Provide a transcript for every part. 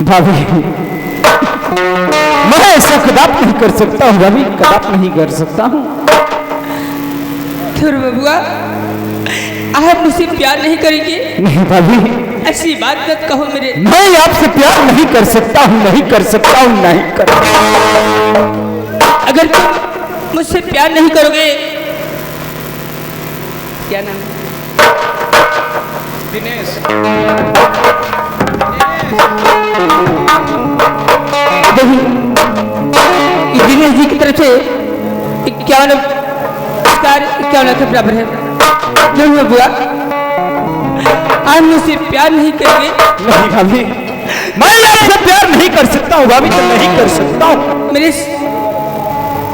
भाभी मैं ऐसा कदाप नहीं कर सकता हूँ भाभी, कदाप नहीं कर सकता हूँ। थोड़ा बबुआ, आप मुझसे प्यार नहीं करेंगे? नहीं भाभी, ऐसी बात मत कहो मेरे। मैं आपसे प्यार नहीं कर सकता हूँ, नहीं कर सकता हूँ, नहीं कर। अगर तुम मुझसे प्यार नहीं करोगे, क्या नाम है? दिनेश। दिनेश जी की तरफ से 51 पुरस्कार 51 के बराबर है। नहीं बुआ, आप मुझसे प्यार नहीं करेंगे? नहीं भाभी, मैं आपसे प्यार नहीं कर सकता हूँ भाभी, तो नहीं कर सकता हूँ। मेरे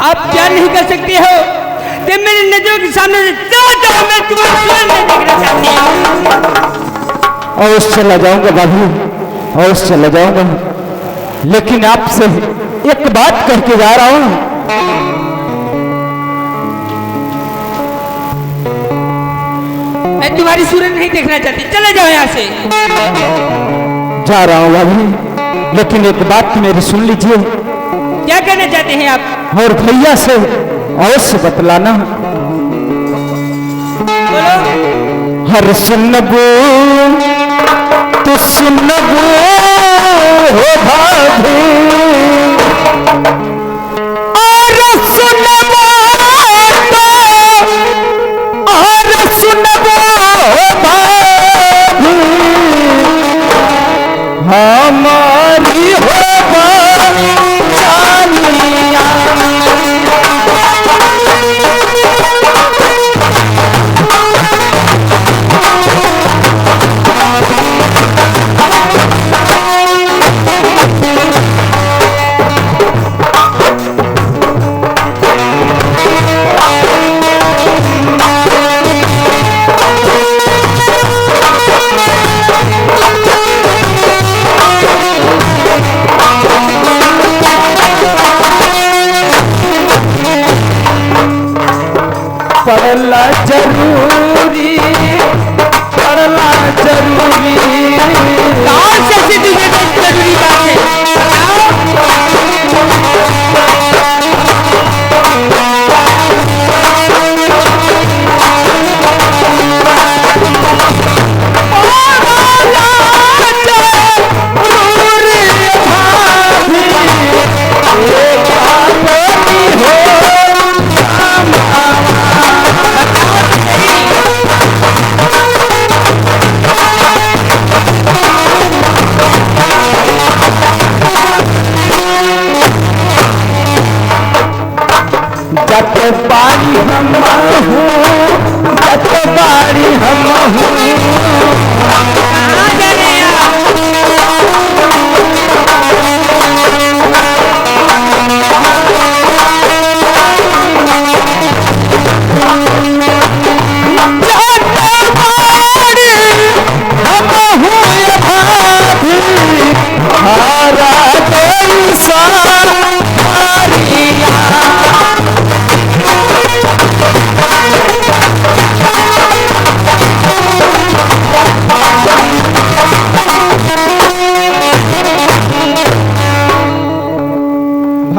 आप प्यार नहीं कर सकते हो तो मेरी नजरों के सामने से चला जाओ, मैं तुम्हारे सूरज नहीं देखना चाहती हूँ। अवश्य चला जाऊंगा भाभी, अवश्य चला जाऊंगा, लेकिन आपसे एक बात करके जा रहा हूँ। मैं तुम्हारी सूरज नहीं देखना चाहती, चले जाओ यहाँ से। जा रहा हूँ भाभी, लेकिन एक बात मेरी सुन लीजिए। क्या कहना चाहते हैं आप? और भैया से अवश्य बतलाना। बोलो। हर सुनबो तो सुनबो हो भाभी, और सुनबो तो और सुनबो हो भाभी, हमारी हो पढ़ना जरूरी, पढ़ना जरूरी। कहाँ से ऐसी तुझे कोई जरूरी बात है? जत बारी हम हूँ, जत बारी हम हूँ। कहाँ जा रहे हैं आप?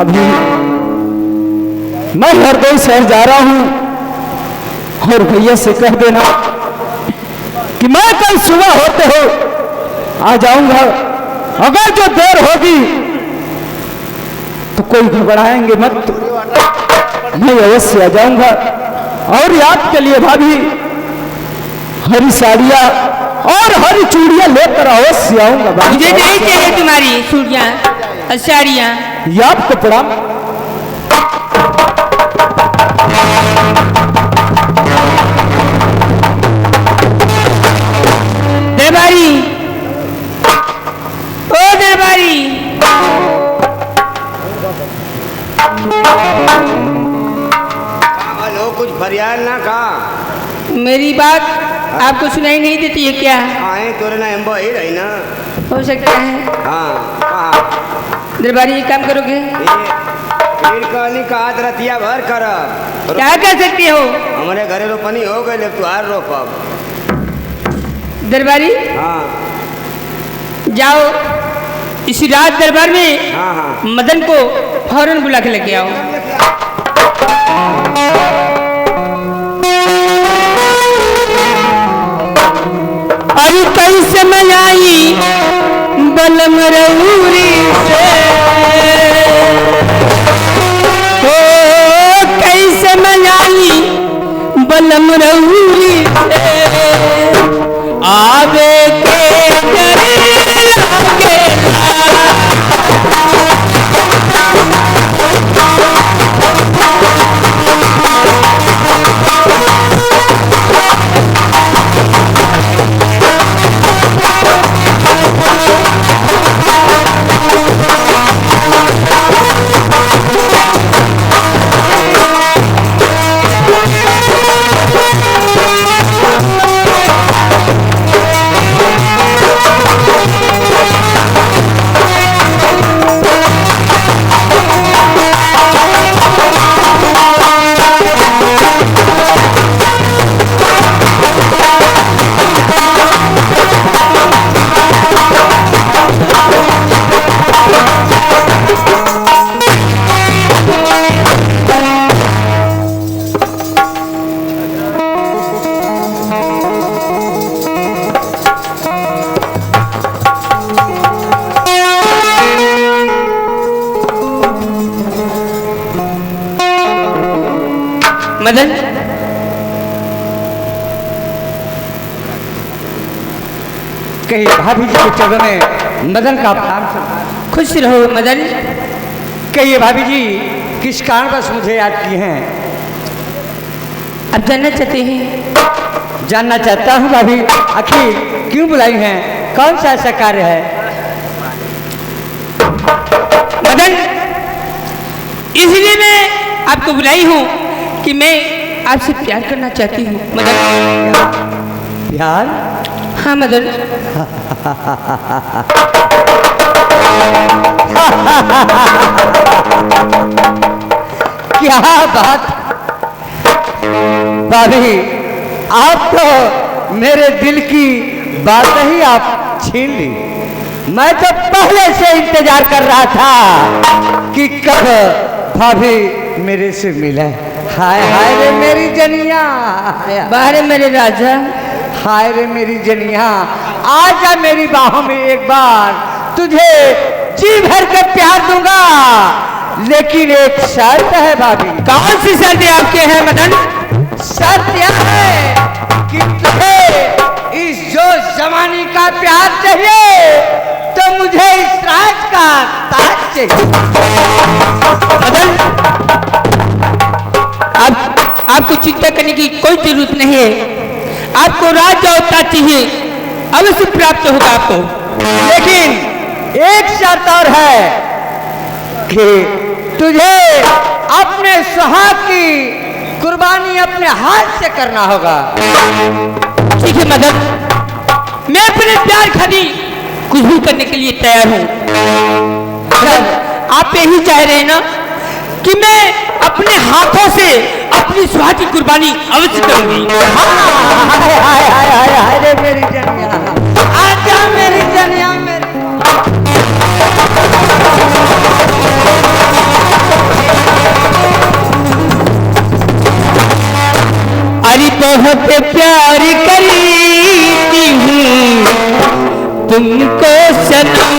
अभी मैं हरदोई शहर जा रहा हूं और भैया से कह देना कि मैं कल सुबह होते हो आ जाऊंगा। अगर जो देर होगी तो कोई घबराएंगे मत, मैं अवश्य आ जाऊंगा। और याद के लिए भाभी हरी साड़ियां और हरी चूड़ियां लेकर अवश्य आऊंगा। मुझे नहीं चाहिए तुम्हारी चूड़ियां और साड़ियां, ये आपको प्रणाम। दरबारी, ओ दरबारी, हेलो, कुछ फरियाद ना कहा? मेरी बात आपको सुनाई नहीं देती है क्या? आए तोरे ना एम्बो ही रही ना। हो सकता है। हाँ कहा दरबारी ये काम करोगे? फिर कहनी कहा रतिया भर कर क्या कर सकते हो? हमारे घरे रोपनी हो गई, तुहार रोपब। दरबारी हाँ जाओ इसी राज दरबार में हाँ हाँ मदन को फौरन बुला के लेके आओ। अरे कैसे मैं आई बलम रऊरी से, ओ कैसे मैं आई बलम रऊरी से, आवे के डरे लागे मदन। कहीं भाभी जी के चरणों में मदन का प्रणाम। खुश रहो मदन। कहिए भाभी जी, किस कारणवश मुझे याद किए हैं? अब जानना चाहते हैं? जानना चाहता हूँ भाभी, आखिर क्यों बुलाई हैं? कौन सा ऐसा कार्य है? मदन, इसलिए मैं आपको बुलाई हूँ कि मैं आपसे प्यार करना चाहती हूँ मदन। प्यार? हाँ मदन। क्या बात भाभी, आप तो मेरे दिल की बात ही आप छीन ली। मैं तो पहले से इंतजार कर रहा था कि कब भाभी मेरे से मिले। हाय हाय रे मेरी जनिया, बाहर मेरे राजा। हाय रे मेरी जनिया, आजा मेरी बाहों में एक बार, तुझे जी भर के प्यार दूंगा, लेकिन एक शर्त है भाभी। कौन सी शर्तें आपके हैं मदन? शर्त यह है कि तुझे इस जो जमाने का प्यार चाहिए तो मुझे इस राज का ताज चाहिए। मदन, आपको चिंता करने की कोई जरूरत नहीं है। आपको राज और ताज चाहिए, अवश्य प्राप्त होगा आपको। लेकिन एक शर्त और है कि तुझे अपने सुहाग की कुर्बानी अपने हाथ से करना होगा। ठीक है मदन, मैं अपने प्यार खातिर कुछ भी करने के लिए तैयार हूँ। आप यही चाह रहे हैं ना कि मैं अपने हाथों से अपनी सुहाग की कुर्बानी अवश्य करूंगी। हाय हाय हाय हाय हाय रे मेरी जनिया, आजा मेरी जनिया मेरी। अरे बहुत प्यार करती हूँ तुमको सनम,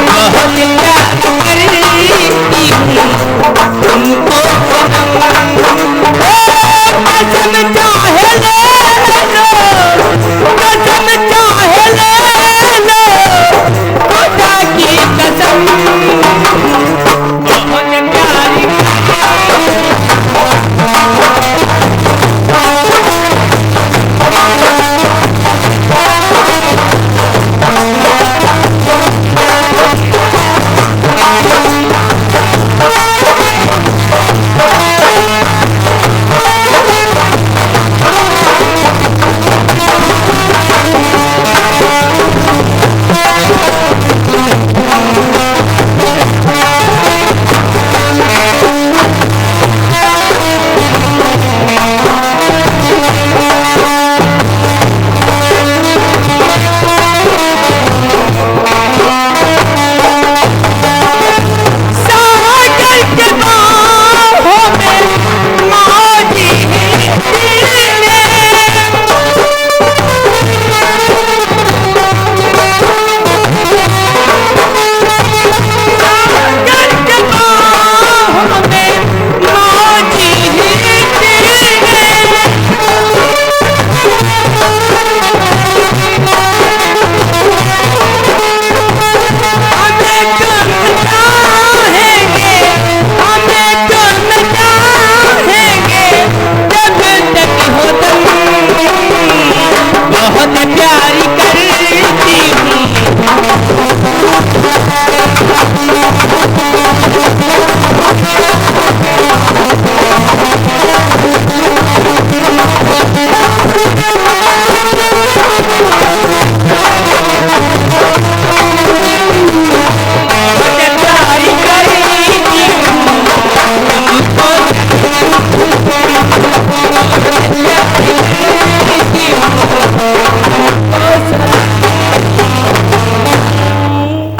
बहुत प्यार करती हूँ तुमको सनम। कसम चाहे ले लो, कसम चाहे ले लो, खुदा की कसम, बहुत प्यार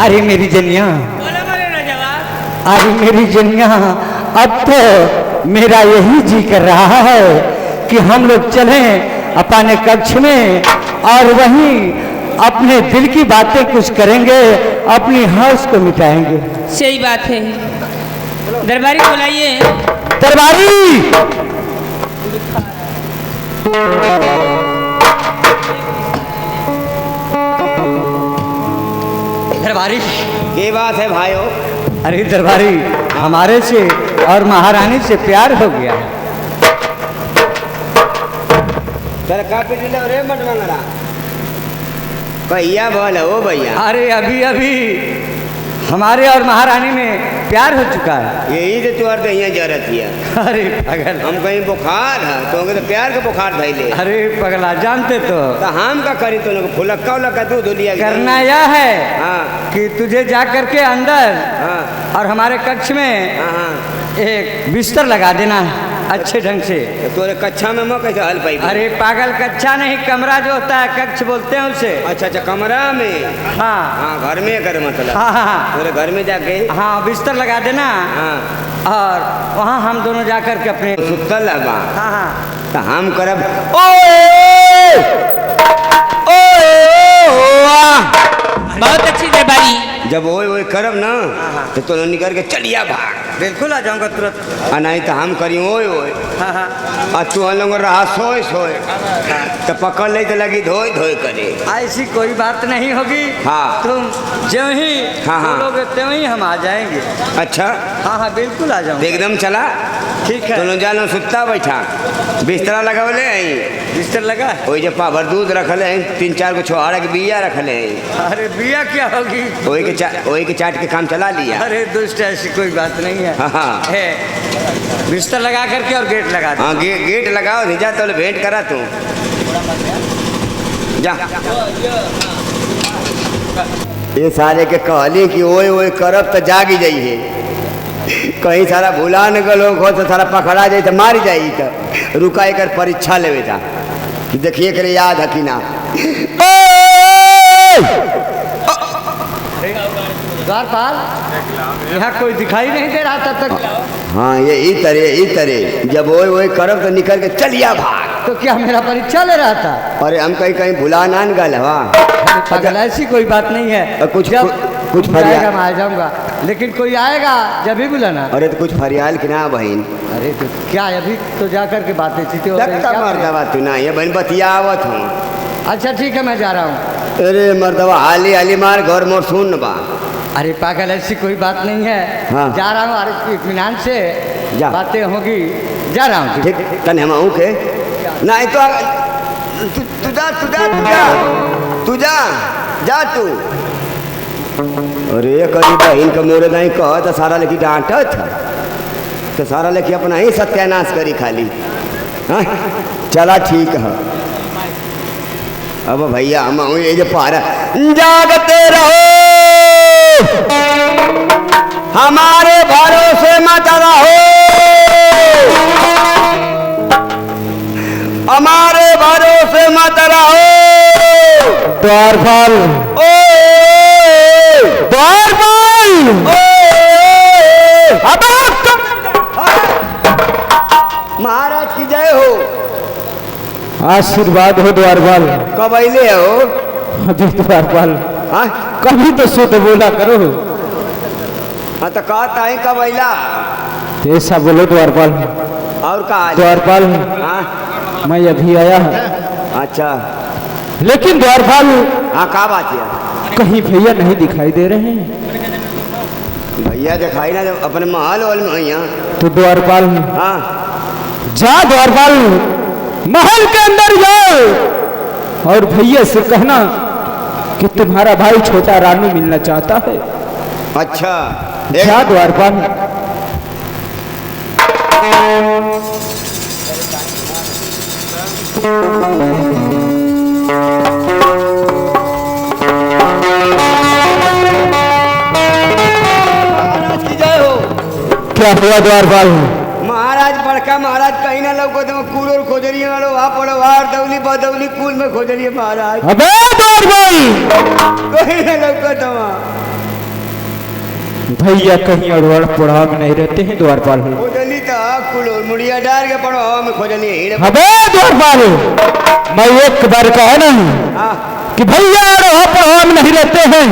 अरे मेरी जनिया, बोले बोले ना जवाब। अरे मेरी जनिया, अब तो मेरा यही जी कर रहा है कि हम लोग चलें अपने कक्ष में और वहीं अपने दिल की बातें कुछ करेंगे, अपनी हौस को मिटाएंगे। सही बात है। दरबारी बुलाइए। दरबारी, दरबारी, ये बात है भाइयों। अरे दरबारी, हमारे से और महारानी से प्यार हो गया है। तेरा का पिटिले रे मत मंगरा भैया बोल हो भैया। अरे अभी अभी हमारे और महारानी में प्यार हो चुका है। यही तो तुअर दहिया जरत हिया। अरे पगल, हम कहीं बुखार है तो तो प्यार के बुखार धैले। अरे पगला, जानते तो हम का करी तो फुलक्का उलक्का दूध लिया करना यह है हाँ कि तुझे जा करके अंदर हाँ और हमारे कक्ष में हाँ हाँ। एक बिस्तर लगा देना है अच्छे ढंग से। तो तोरे कक्षा में मैं कैसे हल पाई? अरे पागल, कक्षा नहीं, कमरा जो होता है कक्ष बोलते हैं उसे। अच्छा अच्छा, कमरा में। हाँ हाँ घर में कर मतलब। हाँ हाँ तोरे घर में जाके हाँ बिस्तर लगा देना हाँ और वहाँ हम दोनों जा करके अपने सुतल है बा। हाँ हाँ तो हम करब बहुत अच्छी दरबारी। जब ओए ओए करब ना तो तो निकल के चलिया भाग। बिल्कुल आ जाऊंगा तुरंत। आ नहीं तो हम करी ओए ओए हाँ हाँ और तू हम लोग रहा सोए सोए तो पकड़ ले तो लगी धोए धोए करे। ऐसी कोई बात नहीं होगी। हाँ। तुम जो ही हाँ, हाँ। बोलोगे त्यों ही हम आ जाएंगे। अच्छा हाँ हाँ बिल्कुल आ जाऊंगा। एकदम चला। ठीक है। दोनों जानो सुत्ता बैठा बिस्तरा लगावले आई बिस्तर लगा है? वही जब पावर दूध रखले हैं 3-4 को छोहाड़ा के बिया रखले हैं अरे बिया क्या होगी? वही के चाट के काम चला लिया। अरे दुष्ट, ऐसी कोई बात नहीं है। हाँ, हाँ। है बिस्तर लगा करके और गेट लगा दे। हाँ गेट लगाओ नहीं जा तो भेंट करा तू जा। ये सारे के कहली कि ओए ओए करब तो जागी जाइए कहीं सारा भूला न गलो घर से सारा पकड़ा जाए तो मारी जाई तो रुका एक परीक्षा लेवे था कि देखिए करे याद है कि ना। द्वारपाल, यहाँ कोई दिखाई नहीं दे रहा तब तक। हाँ ये ई तरे जब ओए ओए करब तो निकल के चलिया भाग। तो क्या मेरा परीक्षा ले रहा था? अरे हम कहीं कहीं भुला ना गल हवा। पागल, ऐसी कोई बात नहीं है। कुछ कुछ फरियाद मैं आ जाऊंगा, लेकिन कोई आएगा जब भी बुलाना। अरे तो कुछ फरियाल कि ना बहन? अरे तो क्या अभी तो जा करके बातें चीतें हो रही हैं, लगता क्या मर्दवा तू ना ये बहन बतियावत हूँ। अच्छा ठीक है, मैं जा रहा हूँ। अरे मर्दवा हाली हाली मार घर मोर सुन बा। अरे पागल, ऐसी कोई बात नहीं है। हाँ। जा रहा हूँ, अरे इत्मीनान से जा। बातें होगी। जा रहा हूँ। ठीक तन हम आऊँ के नहीं तो तू जा तू। अरे करी बहन का मोरे नहीं कह तो सारा लेके डांटा था तो सारा लेके अपना ही सत्यानाश करी खाली। हाँ चला ठीक है। अब भैया हम आऊँ ये जो पारा जागते रहो हमारे भरोसे मत रहो हमारे भरोसे मत रहो। द्वारपाल, महाराज की जय हो। आशीर्वाद हो द्वारपाल। कब अले हो? अभी द्वारपाल, हाँ कभी तो शुद्ध बोला करो। हाँ तो कहता है कब अला? ऐसा बोलो द्वारपाल। और कहा द्वारपाल, हाँ मैं अभी आया हूँ, अच्छा लेकिन द्वारपाल हाँ का बात है? कहीं भैया नहीं दिखाई दे रहे हैं। भैया दिखाई ना जब अपने महल वाल में यहाँ। तो द्वारपाल हाँ जा, द्वारपाल महल के अंदर जाओ और भैया से कहना कि तुम्हारा भाई छोटा रानू मिलना चाहता है। अच्छा जा द्वारपाल। महाराज की जय हो। क्या हुआ द्वारपाल? महाराज बड़का महाराज कहीं ना लोग तो कूलर खोजरिए वालो वहाँ पड़ो वार दौली बदौली कुल में खोजरिए महाराज अबे द्वारपाल, कहीं ना लोग तो भैया कहीं अड़वड़ पड़ा में नहीं रहते हैं द्वारपाल। खोजली तो कुलो मुड़िया डाल के पड़ो में खोजली हीड़। अबे द्वारपाल, मैं एक बार कहा नहीं हाँ कि भैया अड़वड़ पड़ा में नहीं रहते हैं,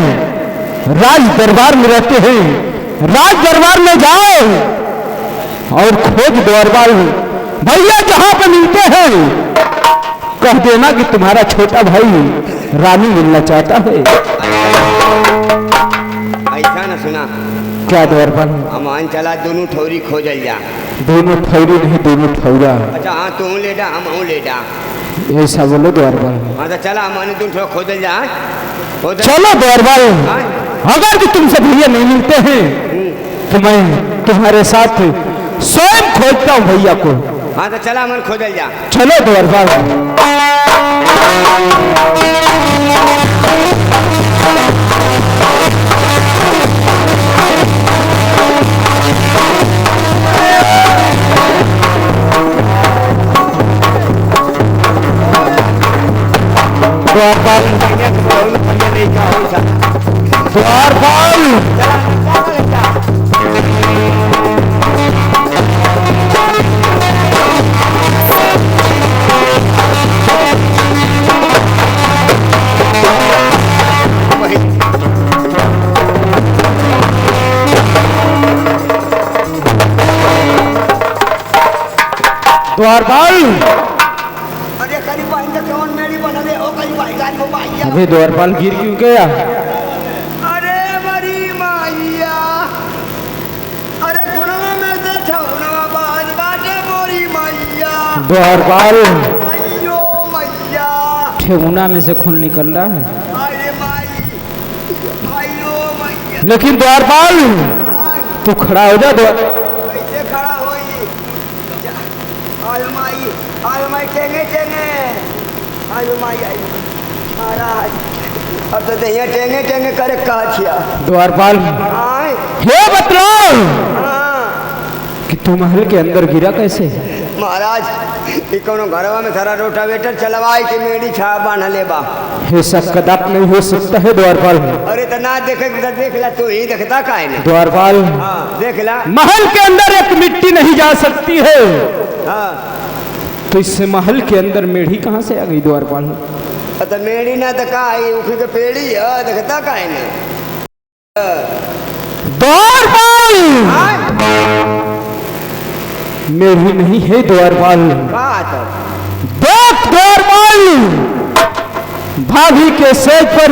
राज दरबार में रहते हैं। राज दरबार में जाओ और खोज द्वारपाल भैया जहां पर मिलते हैं, कह देना कि तुम्हारा छोटा भाई रानी मिलना चाहता है। ऐसा न सुना क्या द्वारपाल? अमान चला दोनों ठौरी खोजल जा। दोनों ठौरी नहीं, दोनों ठौरा। अच्छा हाँ तू लेडा हम लेडा, ऐसा बोलो द्वारपाल। हाँ तो चला हमारे दोनों ठो खोजल जा। चलो द्वारपाल, अगर कि तुमसे भैया नहीं मिलते हैं तो मैं तुम्हारे साथ स्वयं खोजता हूँ भैया को। हाँ तो चला हमारे खोजल जा। चलो द्वारपाल। द्वारपाल द्वारपाल द्वारपाल अरे करीब भाई का कौन मेरी बना दे ओ करीब भाई गान को भाईया। अबे द्वारपाल गिर क्यों गया? अरे मरी माईया, अरे गुणवा में से ठौनवा बाज बाटे मोरी माईया। द्वारपाल अयो मैया, ठेहुना में से खून निकल रहा है। अरे माई, अयो मैया। लेकिन द्वारपाल तू खड़ा हो जा। कैसे खड़ा होई? आयो माई टेंगे टेंगे, आयो माई आयो महाराज, अब तो दहिया टेंगे टेंगे करे कहा छिया। द्वारपाल आए हे बतलाओ हाँ कि तू महल के अंदर गिरा कैसे? महाराज ये कोनो घरवा में सारा रोटावेटर चलवाई के मेड़ी छा बांधले बा। ऐसा कदाप नहीं हो सकता है द्वारपाल। अरे तो ना देखे तो देख ला, तू ही देखता काहे ना। द्वारपाल हाँ देख ला। महल के अंदर एक मिट्टी नहीं जा सकती है, हाँ तो इससे महल के अंदर मेढ़ी कहाँ से आ गई द्वारपाल? तो मेड़ी ना तो का उखी के पेड़ी है, देखता काहे ना। द्वारपाल मेढ़ी नहीं है द्वारपाल। बात देख द्वारपाल, भाभी के सेज पर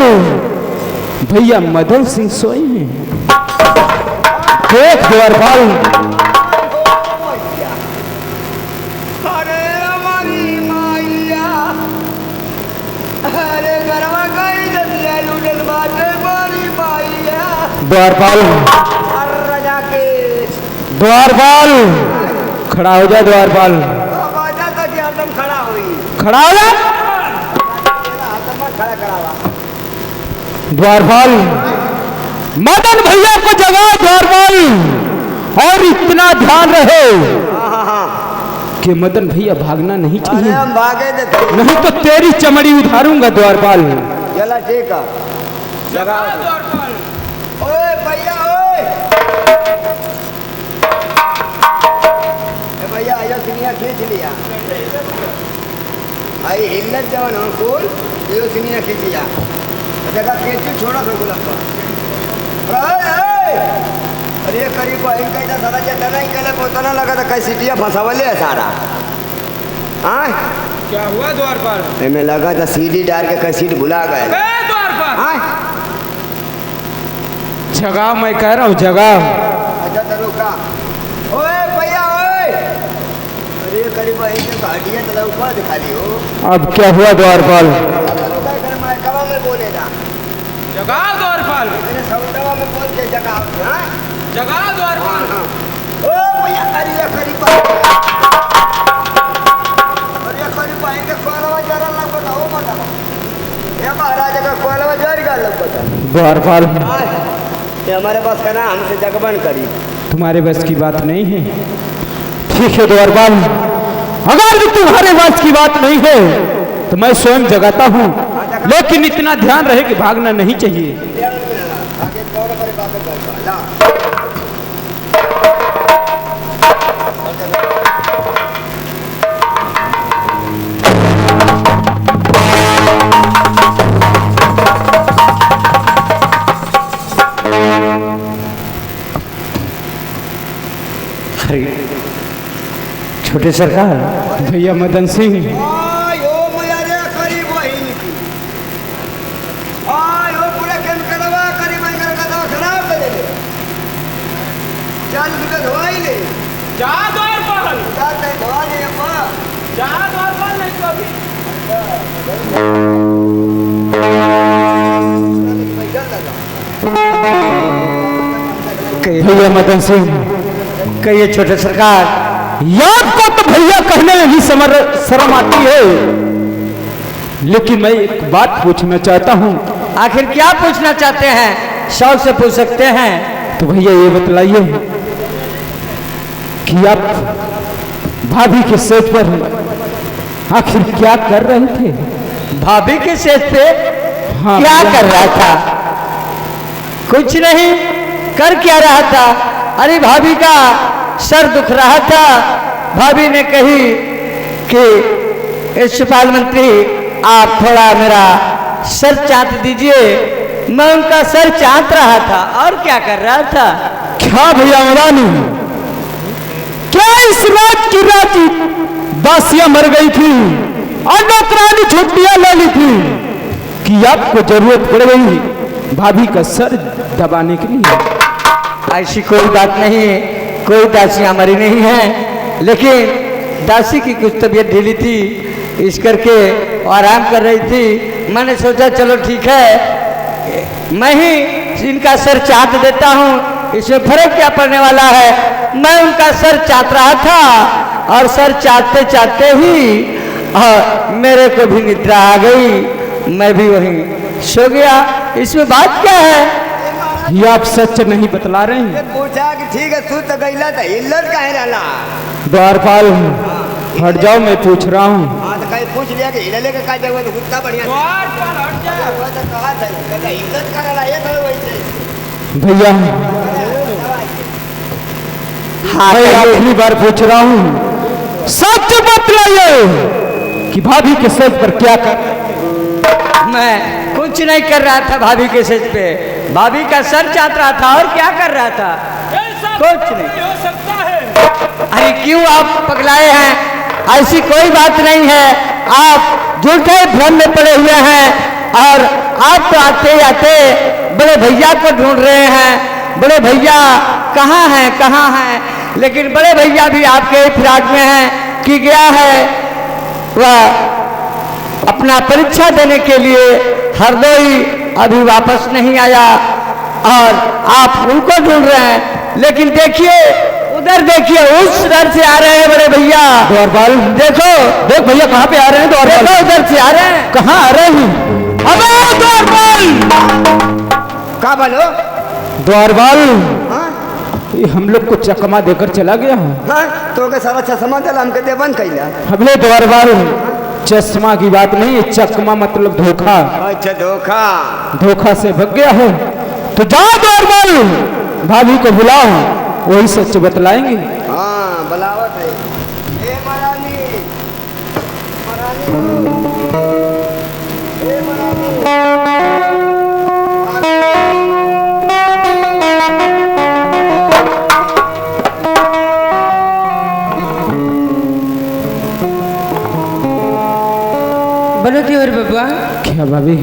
भैया मदन सिंह सोए हैं। देख द्वारपाल। अरे हमारी माईया, अरे गरवा गई दतिया लूटल बाटे मोरी माईया। द्वारपाल अरे रजा के द्वारपाल खड़ा हो जा। द्वारपाल बाजा तक कि हरदम खड़ा हुई। खड़ा हो जा। खड़ा करावा। द्वारपाल मदन भैया को जगा द्वारपाल, और इतना ध्यान रहे हाँ हाँ कि मदन भैया भागना नहीं अरे चाहिए, हम भागे थे। नहीं तो तेरी चमड़ी उधारूंगा द्वारपाल। चला ठीक है जगा द्वारपाल। ओए भैया ओए, ए भैया आयो सिनिया खींच लिया। आई हिल्लत जवान हो कुल यो सिनिया खींच लिया। जगह खींच छोड़ा तो गुलाब अरे करीब इनका सारा जता नहीं कले पोतना लगा तो कई सीटियाँ फंसावले है सारा। हाँ क्या हुआ द्वारपाल? इनमें लगा था सीढ़ी डाल के कई सीट भुला गए। द्वारपाल हाँ जगह मैं कह रहा हूँ जगह। अच्छा तो रुका। ओए भैया ओए, अरे करीब इनके गाड़ियाँ तो ऊपर दिखा दी हो। अब क्या हुआ द्वारपाल? रुका कर मैं कवा में बोलेगा। जगाओ द्वारपाल, मैंने सौदवा में बोल के जगह। हाँ जगाओ द्वारपाल। ओ भैया अरे करीब इनके कोलवा जरा लग बताओ बताओ। ये महाराज का कोलवा जर का लग बताओ। द्वारपाल ये हमारे पास का ना हमसे जगबन करी। तुम्हारे बस की बात नहीं है। ठीक है द्वारपाल, अगर भी तुम्हारे बस की बात नहीं है तो मैं स्वयं जगाता हूँ, लेकिन इतना ध्यान रहे कि भागना नहीं चाहिए। आगे कौन हमारे बाप का अरे छोटे सरकार, भैया मदन सिंह आयो मया रे करी बहिन की आयो पूरे केम करवा करी मंगर का दवा खराब कर दे चल के दवाई ले जा द्वार पर जा ते दवा ले अम्मा जा द्वार पर नहीं तो भी भैया मदन सिंह कहिए छोटे सरकार, याद को तो भैया कहने में भी शर्म आती है, लेकिन मैं एक बात पूछना चाहता हूँ। आखिर क्या पूछना चाहते हैं? शौक से पूछ सकते हैं। तो भैया ये बतलाइए कि आप भाभी के सेज पर आखिर क्या कर रहे थे? भाभी के सेज पे हाँ, क्या भैया। कर रहा था? कुछ नहीं, कर क्या रहा था? अरे भाभी का सर दुख रहा था। भाभी ने कही कि यशपाल मंत्री आप थोड़ा मेरा सर चाट दीजिए। मैं उनका सर चाट रहा था और क्या कर रहा था? क्या भैया मदानी, क्या इस रात की रात दासियां मर गई थी और नौकरानी छुट्टियां ले ली थी कि आपको जरूरत पड़ गई भाभी का सर दबाने के लिए? ऐसी कोई बात नहीं है, कोई दासियां मरी नहीं है, लेकिन दासी की कुछ तबीयत ढीली थी, इस करके आराम कर रही थी। मैंने सोचा चलो ठीक है, मैं ही इनका सर चाट देता हूँ, इसमें फर्क क्या पड़ने वाला है। मैं उनका सर चाट रहा था और सर चाटते चाटते ही मेरे को भी निद्रा आ गई, मैं भी वहीं सो गया। इसमें बात क्या है? ये आप सच नहीं बतला रहे हैं? पूछा कि ठीक है तू तो गईला तो हिल्लत काहे रहला द्वारपाल हट जाओ, मैं पूछ रहा हूँ। हां तो कहीं पूछ लिया कि हिले लेके का जगह तो कुत्ता बढ़िया द्वार पर हट जा वो तो कहा था कहता हिल्लत करला ये तो वैसे भैया हाँ, मैं कहिए। आखिरी बार पूछ रहा हूँ, सच बतलाइए कि भाभी के सर पर क्या कर? मैं कुछ नहीं कर रहा था भाभी के सेज पे, भाभी का सर चाट रहा था और क्या कर रहा था? ऐसा कुछ नहीं। हो सकता है। अरे क्यों आप पगलाए हैं? ऐसी कोई बात नहीं है, आप झूठे भ्रम में पड़े हुए हैं और आप तो आते ही आते बड़े भैया को ढूंढ रहे हैं। बड़े भैया कहाँ हैं, कहाँ हैं? लेकिन बड़े भैया भी आपके फिराक में हैं कि गया है वह अपना परीक्षा देने के लिए हरदोई, अभी वापस नहीं आया और आप उनको ढूंढ रहे हैं। लेकिन देखिए उधर, देखिए उस घर से आ रहे हैं बड़े भैया। द्वारपाल देखो देख भैया कहाँ पे आ रहे हैं? द्वारपाल देखो उधर से आ रहे हैं। कहाँ आ रहे हैं? अबे द्वारपाल, का बोलो द्वारपाल हां ये हम लोग को चकमा देकर चला गया है। हां तो के सारा चश्मा दल हमके दे बंद कइला हमले द्वारपाल चश्मा की बात नहीं है, चकमा मतलब धोखा। अच्छा धोखा धोखा से भग गया हो तो जाओ द्वारपाल, भाभी को बुलाओ, वही सच बतलाएंगे। हां बलावत है ए महारानी महारानी ए महारानी बोलो देवर बबुआ, क्या भाभी,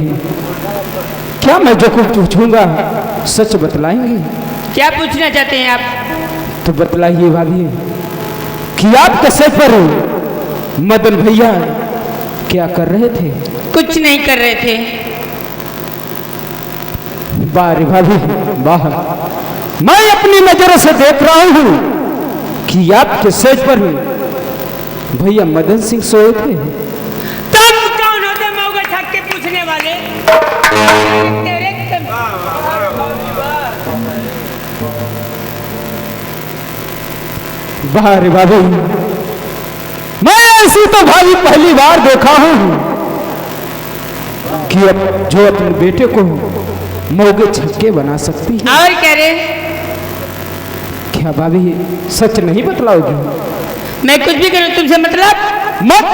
क्या मैं जो कुछ पूछूंगा सच बतलाएंगे? क्या पूछना चाहते हैं आप? तो बतलाइए भाभी कि आपके सर पर मदन भैया क्या कर रहे थे? कुछ नहीं कर रहे थे। वाह रे भाभी वाह, मैं अपनी नजरों से देख रहा हूँ कि आपके सेज पर भैया मदन सिंह सोए थे। तुम कौन होते मौके छक के पूछने वाले? तेरे वाह रे भाभी, मैं ऐसी तो भाभी पहली बार देखा हूँ कि अब जो अपने बेटे को मौके छक्के बना सकती है। और कह रहे, क्या भाभी सच नहीं बतलाओगी? मैं कुछ भी करूं तुमसे मतलब मत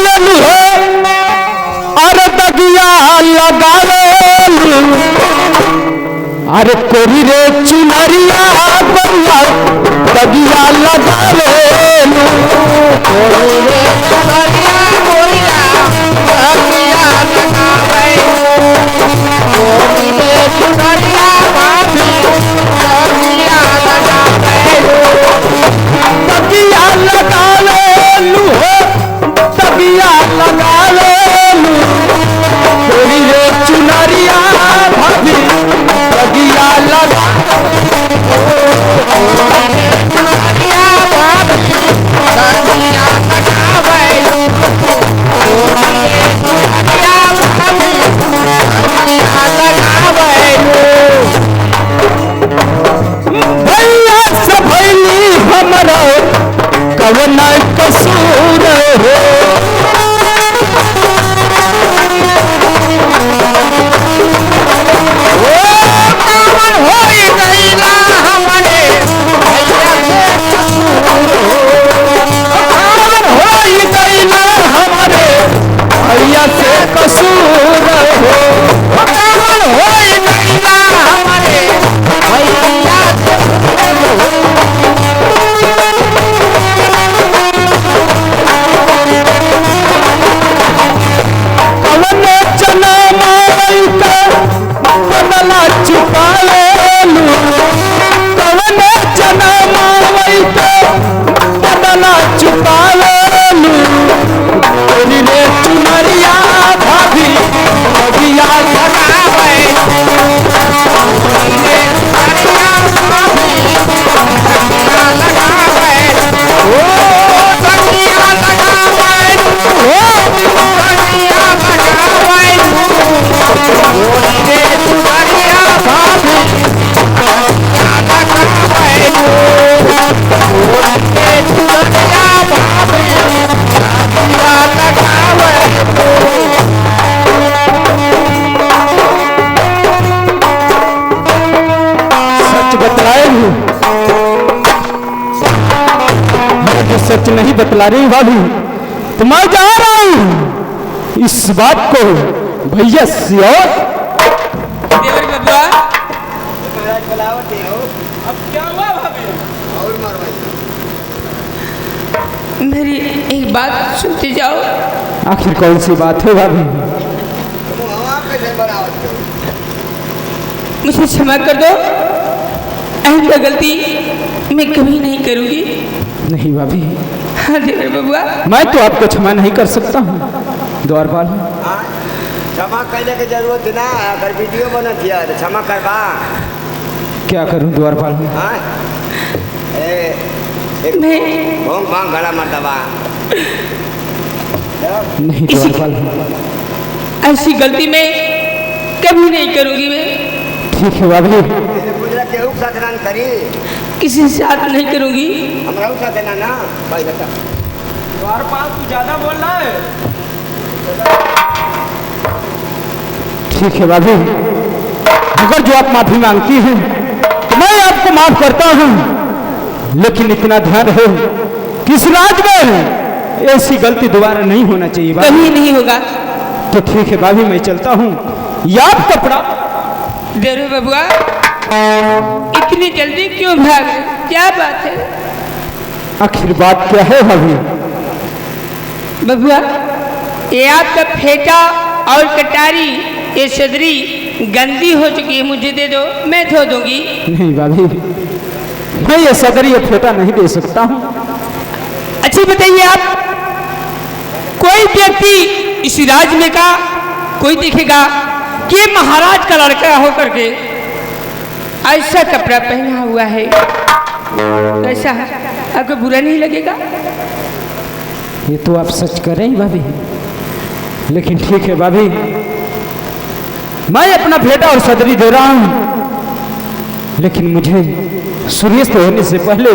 लेलू हो अरे दगिया लगा लेलू अरे कोरी रे चुनरिया बउआ दगिया लगा लेलू कोरी रे चुनरिया बउआ दगिया लगा लेलू कोरी रे चुनरिया दगिया लगा लेलू दगिया लगा लेलू हो दगिया लगा लेलू कोरी रे चुनरिया भाभी दगिया लगा चुनरिया भाभी दगिया भैया से भैली हमरा कवन कसूर हो भैया से कसूर हो हमारे भैया कवन चना माई का बनला छुपा लेलू कवन चना माई का बनला छुपा लेलू कोरी रे चुनरिया भाभी दगिया लगावे कोरी रे चुनरिया भाभी दगिया लगावे ओ दगिया लगावे ओ दगिया लगावे कोरी रे चुनरिया भाभी दगिया लगावे कोरी रे चुनरिया भाभी दगिया लगावे सच बतलाए हूँ मुझे सच नहीं बतला रही भाभी तो मैं जा रहा हूँ इस बात को भैया से और देवर बबुआ अब क्या हुआ भाभी और मारवाई मेरी एक बात सुनते जाओ। आखिर कौन सी बात है भाभी तुम हवा कैसे बनावत हो मुझे क्षमा कर दो, आइंदा गलती मैं कभी नहीं करूंगी। नहीं भाभी हाँ देवर बबुआ, मैं तो आपको क्षमा नहीं कर सकता हूँ द्वारपाल हाँ? क्षमा करने की जरूरत ना अगर वीडियो बनत है तो क्षमा करबा क्या करूँ द्वारपाल हाँ एक मैं भोंग भांग गला मत दबा नहीं इसी- द्वारपाल ऐसी गलती मैं कभी नहीं करूंगी। मैं ठीक है भाभी गुजरा केहू के साथ ना करी किसी से साथ नहीं करूंगी। हमरा के साथ ना ना भाई बता द्वारपाल तू ज्यादा बोल रहा है। ठीक है भाभी अगर जो आप माफी मांगती हैं तो मैं आपको माफ करता हूँ, लेकिन इतना ध्यान हो कि इस राज में ऐसी गलती दोबारा नहीं होना चाहिए भाभी। कभी नहीं होगा। तो ठीक है भाभी मैं चलता हूँ। याद कपड़ा देवर बबुआ, इतनी जल्दी क्यों भाग रहे? क्या बात है आखिर बात क्या है भाभी? बबुआ? ये आपका फेटा और कटारी, ये सदरी गंदी हो चुकी है, मुझे दे दो, मैं धो दूंगी। नहीं भाभी मैं ये सदर ये फेटा नहीं दे सकता हूँ। अच्छी बताइए आप, कोई व्यक्ति इस राज्य में का कोई देखेगा कि ये महाराज का लड़का होकर के ऐसा कपड़ा पहना हुआ है, ऐसा आपको बुरा नहीं लगेगा? ये तो आप सच कर रहे हैं भाभी, लेकिन ठीक है भाभी मैं अपना फेटा और सदरी दे रहा हूँ, लेकिन मुझे सूर्यास्त होने से पहले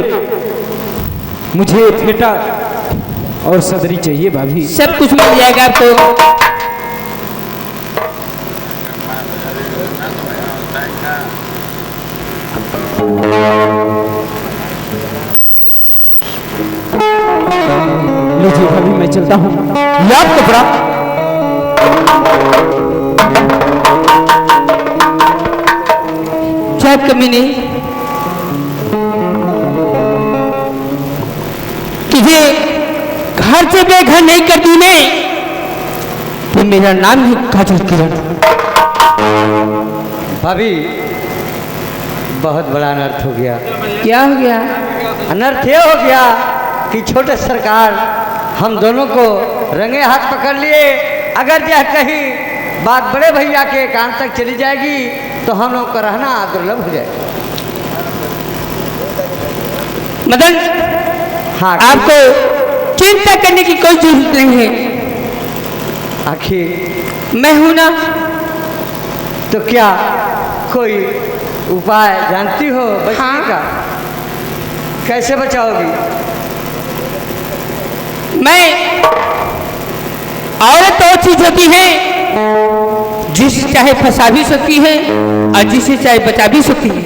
मुझे फेटा और सदरी चाहिए भाभी। सब कुछ मिल जाएगा आपको। लीजिए भाभी, मैं चलता हूँ। याद कपड़ा क्या कमीने, तुझे घर से बेघर नहीं कर दी मैं, तो मेरा नाम है काजल किरण। भाभी बहुत बड़ा अनर्थ हो गया। क्या हो गया? अनर्थ ये हो गया कि छोटे सरकार हम दोनों को रंगे हाथ पकड़ लिए। अगर यह कहीं बात बड़े भैया के कान तक चली जाएगी तो हम लोग का रहना दुर्लभ हो जाएगा। मदन, हाँ, आपको चिंता करने की कोई जरूरत नहीं है। आखिर मैं हूं ना। तो क्या कोई उपाय जानती हो बचने हाँ। का? कैसे बचाओगी? मैं, औरत वो चीज होती है जिसे चाहे फंसा भी सकती है और जिसे चाहे बचा भी सकती है।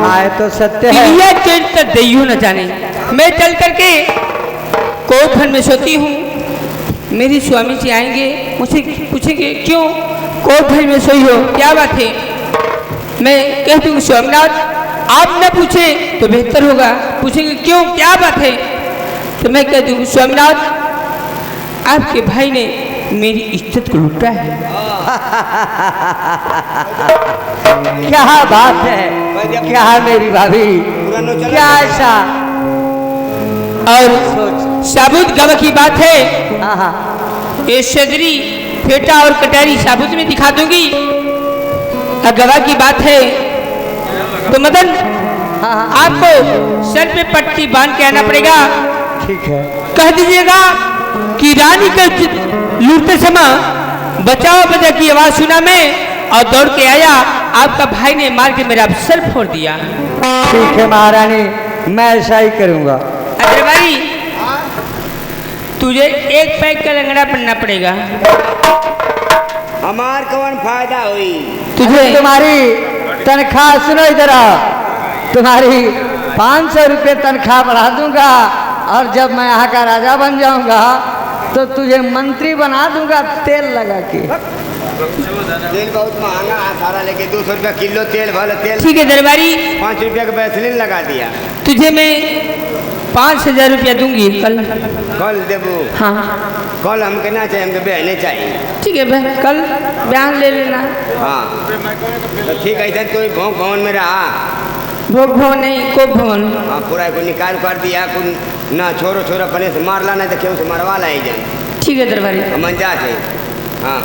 हाँ, ये तो सत्य है। पिलिया चरित्र दैयो न जाने। मैं चल करके कोठन में सोती हूँ, मेरी स्वामी जी आएंगे, मुझसे पूछेंगे क्यों कोठन में सोई हो, क्या बात है। मैं कहती हूँ स्वामीनाथ आप न पूछे तो बेहतर होगा। पूछेंगे क्यों, क्या बात है। तो मैं कहती हूँ स्वामीनाथ आपके भाई ने मेरी इज्जत को लूटा है। क्या बात है, क्या है मेरी भाभी, क्या ऐसा? और सोच। साबुत गवा की बात है, हाँ हाँ, ये सदरी फेटा और कटारी साबुत में दिखा दूंगी। और गवा की बात है तो मदन हाँ हाँ, आपको सर पे पट्टी बांध के आना पड़ेगा। ठीक है। कह दीजिएगा कि रानी के लूटते समय बचाओ बजा की आवाज सुना मैं और दौड़ के आया, आपका भाई ने मार के मेरा सर फोड़ दिया। ठीक है महारानी, मैं ऐसा ही करूँगा। अरे भाई तुझे एक पैक का लंगड़ा पड़ना पड़ेगा। हमार कौन फायदा हुई? तुझे तुम्हारी तनख्वाह सुनो, इधर आओ। तुम्हारी 500 रुपये तनख्वाह बढ़ा दूंगा और जब मैं यहाँ का राजा बन जाऊंगा तो तुझे मंत्री बना दूंगा तेल लगा के। तेल बहुत महंगा है, सारा लेके 200 रुपया किलो तेल भले तेल। ठीक है दरबारी, 5 रुपया का वैसलीन लगा दिया। तुझे मैं 5000 रुपया दूंगी कल। कल देबू? हाँ कल हमके ना चाहिए, हमके बहने चाहिए। ठीक है बहन, कल बयान ले लेना। हाँ तो ठीक है, इधर कोई भोग भवन में रहा। भोग भवन नहीं, कोप भवन। हाँ पूरा को निकाल कर दिया, कुछ ना छोरो छोरो अपने से मारला, नहीं तो क्यों से मरवा ला जाए। ठीक है दरबारी। मंजा थे। हाँ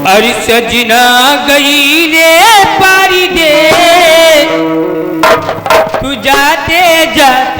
अरे सजना गई रे पारी दे, तू जाते जाते